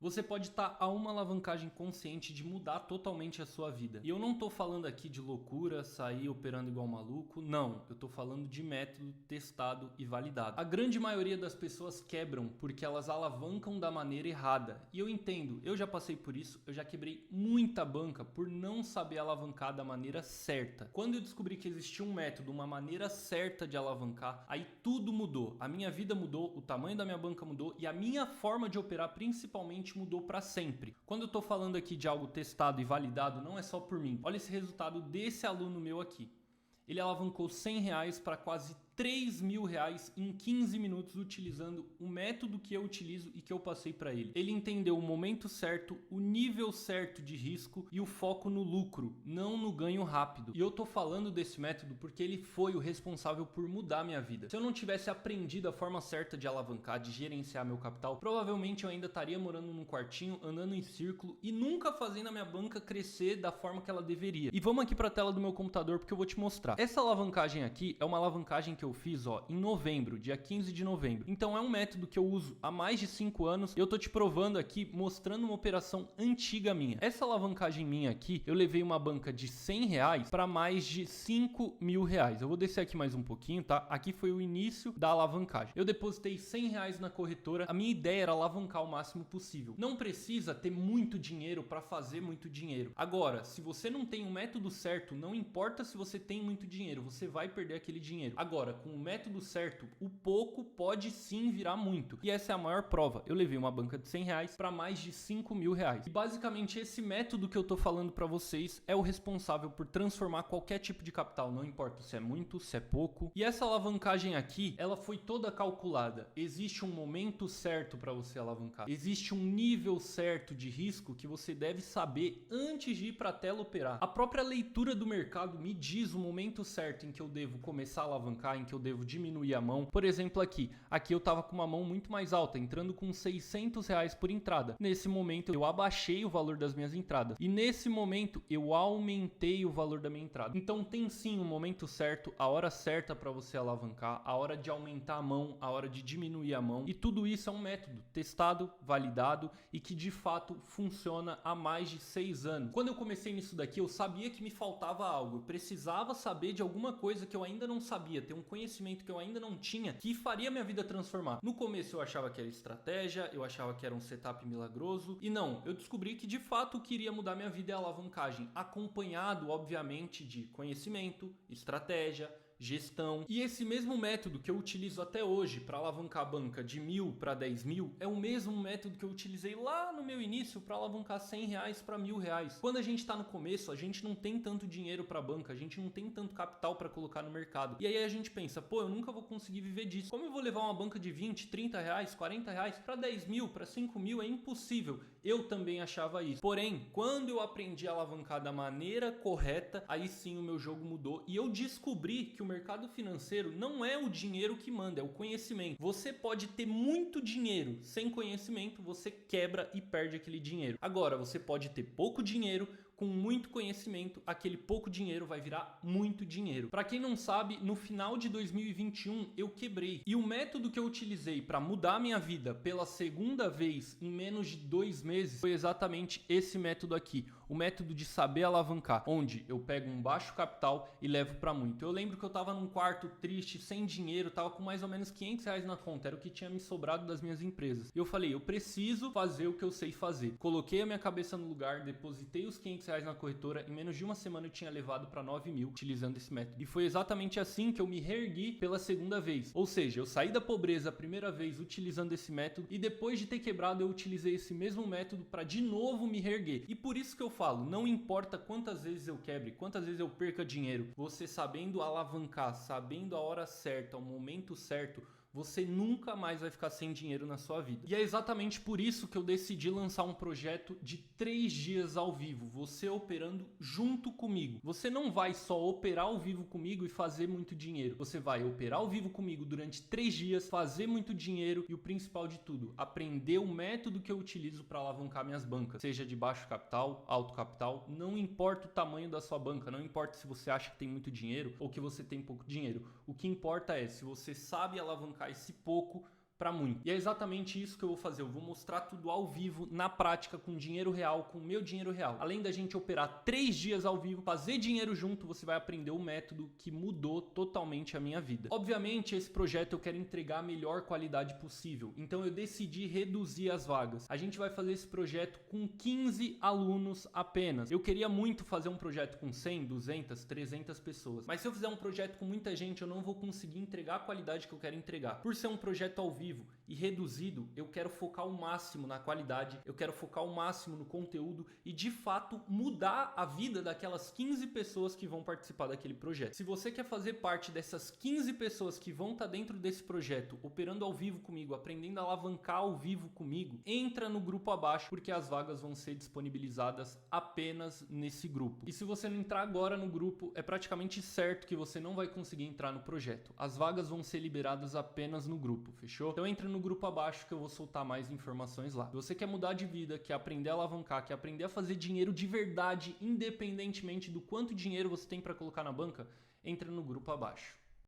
Você pode estar a uma alavancagem consciente de mudar totalmente a sua vida. E eu não estou falando aqui de loucura, sair operando igual maluco. Não, eu estou falando de método testado e validado. A grande maioria das pessoas quebram porque elas alavancam da maneira errada. E eu entendo, eu já passei por isso, eu já quebrei muita banca por não saber alavancar da maneira certa. Quando eu descobri que existia um método, uma maneira certa de alavancar, aí tudo mudou. A minha vida mudou, o tamanho da minha banca mudou e a minha forma de operar principalmente mudou para sempre. Quando eu tô falando aqui de algo testado e validado, não é só por mim. Olha esse resultado desse aluno meu aqui. Ele alavancou R$100 para quase R$3.000 em 15 minutos utilizando o método que eu utilizo e que eu passei para ele. Ele entendeu o momento certo, o nível certo de risco e o foco no lucro, não no ganho rápido. E eu tô falando desse método porque ele foi o responsável por mudar minha vida. Se eu não tivesse aprendido a forma certa de alavancar, de gerenciar meu capital, provavelmente eu ainda estaria morando num quartinho, andando em círculo e nunca fazendo a minha banca crescer da forma que ela deveria. E vamos aqui para a tela do meu computador porque eu vou te mostrar. Essa alavancagem aqui é uma alavancagem que eu fiz em novembro, dia 15 de novembro. Então é um método que eu uso há mais de 5 anos. Eu tô te provando aqui, mostrando uma operação antiga minha. Essa alavancagem minha aqui, eu levei uma banca de R$100 para mais de R$5.000. Eu vou descer aqui mais um pouquinho, tá? Aqui foi o início da alavancagem. Eu depositei R$100 na corretora. A minha ideia era alavancar o máximo possível. Não precisa ter muito dinheiro para fazer muito dinheiro. Agora, se você não tem um método certo, não importa se você tem muito dinheiro, você vai perder aquele dinheiro. Agora, com o método certo, o pouco pode sim virar muito. E essa é a maior prova. Eu levei uma banca de R$100 para mais de R$5.000. E basicamente esse método que eu tô falando para vocês é o responsável por transformar qualquer tipo de capital. Não importa se é muito, se é pouco. E essa alavancagem aqui, ela foi toda calculada. Existe um momento certo para você alavancar. Existe um nível certo de risco que você deve saber antes de ir para a tela operar. A própria leitura do mercado me diz o momento certo em que eu devo começar a alavancar, em que eu devo diminuir a mão. Por exemplo, aqui eu tava com uma mão muito mais alta, entrando com R$600 por entrada. Nesse momento eu abaixei o valor das minhas entradas e nesse momento eu aumentei o valor da minha entrada. Então tem sim um momento certo, a hora certa para você alavancar, a hora de aumentar a mão, a hora de diminuir a mão, e tudo isso é um método testado, validado e que de fato funciona há mais de 6 anos. Quando eu comecei nisso daqui, eu sabia que me faltava algo, eu precisava saber de alguma coisa que eu ainda não sabia, ter um conhecimento que eu ainda não tinha, que faria minha vida transformar. No começo eu achava que era estratégia, eu achava que era um setup milagroso, e não, eu descobri que de fato o que iria mudar minha vida é a alavancagem, acompanhado obviamente de conhecimento, estratégia, gestão. E esse mesmo método que eu utilizo até hoje para alavancar a banca de 1.000 para 10.000 é o mesmo método que eu utilizei lá no meu início para alavancar R$100 para R$1.000. Quando a gente está no começo, a gente não tem tanto dinheiro para a banca, a gente não tem tanto capital para colocar no mercado. E aí a gente pensa, pô, eu nunca vou conseguir viver disso. Como eu vou levar uma banca de 20, 30 reais, 40 reais para 10.000, para 5.000? É impossível. Eu também achava isso. Porém, quando eu aprendi a alavancar da maneira correta, aí sim o meu jogo mudou e eu descobri que o mercado financeiro não é o dinheiro que manda, é o conhecimento. Você pode ter muito dinheiro, sem conhecimento você quebra e perde aquele dinheiro. Agora, você pode ter pouco dinheiro, com muito conhecimento, aquele pouco dinheiro vai virar muito dinheiro. Para quem não sabe, no final de 2021 eu quebrei. E o método que eu utilizei para mudar a minha vida pela segunda vez em menos de 2 meses foi exatamente esse método aqui. O método de saber alavancar, onde eu pego um baixo capital e levo para muito. Eu lembro que eu estava num quarto triste, sem dinheiro, estava com mais ou menos R$500 na conta, era o que tinha me sobrado das minhas empresas. E eu falei, eu preciso fazer o que eu sei fazer. Coloquei a minha cabeça no lugar, depositei os R$500 na corretora, em menos de uma semana eu tinha levado para 9.000 utilizando esse método. E foi exatamente assim que eu me reergui pela segunda vez. Ou seja, eu saí da pobreza a primeira vez utilizando esse método e depois de ter quebrado eu utilizei esse mesmo método para de novo me reerguer. E por isso que eu falo, não importa quantas vezes eu quebre, quantas vezes eu perca dinheiro, você sabendo alavancar, sabendo a hora certa, o momento certo, você nunca mais vai ficar sem dinheiro na sua vida. E é exatamente por isso que eu decidi lançar um projeto de 3 dias ao vivo, você operando junto comigo. Você não vai só operar ao vivo comigo e fazer muito dinheiro. Você vai operar ao vivo comigo durante 3 dias, fazer muito dinheiro e o principal de tudo, aprender o método que eu utilizo para alavancar minhas bancas. Seja de baixo capital, alto capital, não importa o tamanho da sua banca, não importa se você acha que tem muito dinheiro ou que você tem pouco dinheiro. O que importa é se você sabe alavancar esse pouco para muito. E é exatamente isso que eu vou fazer. Eu vou mostrar tudo ao vivo, na prática, com dinheiro real, com meu dinheiro real. Além da gente operar 3 dias ao vivo, fazer dinheiro junto, você vai aprender o método que mudou totalmente a minha vida. Obviamente, esse projeto eu quero entregar a melhor qualidade possível. Então eu decidi reduzir as vagas. A gente vai fazer esse projeto com 15 alunos apenas. Eu queria muito fazer um projeto com 100, 200, 300 pessoas. Mas se eu fizer um projeto com muita gente, eu não vou conseguir entregar a qualidade que eu quero entregar. Por ser um projeto ao vivo e reduzido, eu quero focar ao máximo na qualidade, eu quero focar ao máximo no conteúdo e de fato mudar a vida daquelas 15 pessoas que vão participar daquele projeto. Se você quer fazer parte dessas 15 pessoas que vão estar dentro desse projeto, operando ao vivo comigo, aprendendo a alavancar ao vivo comigo, entra no grupo abaixo, porque as vagas vão ser disponibilizadas apenas nesse grupo. E se você não entrar agora no grupo, é praticamente certo que você não vai conseguir entrar no projeto. As vagas vão ser liberadas apenas no grupo, fechou? Então entra no grupo abaixo que eu vou soltar mais informações lá. Se você quer mudar de vida, quer aprender a alavancar, quer aprender a fazer dinheiro de verdade, independentemente do quanto dinheiro você tem para colocar na banca, entra no grupo abaixo.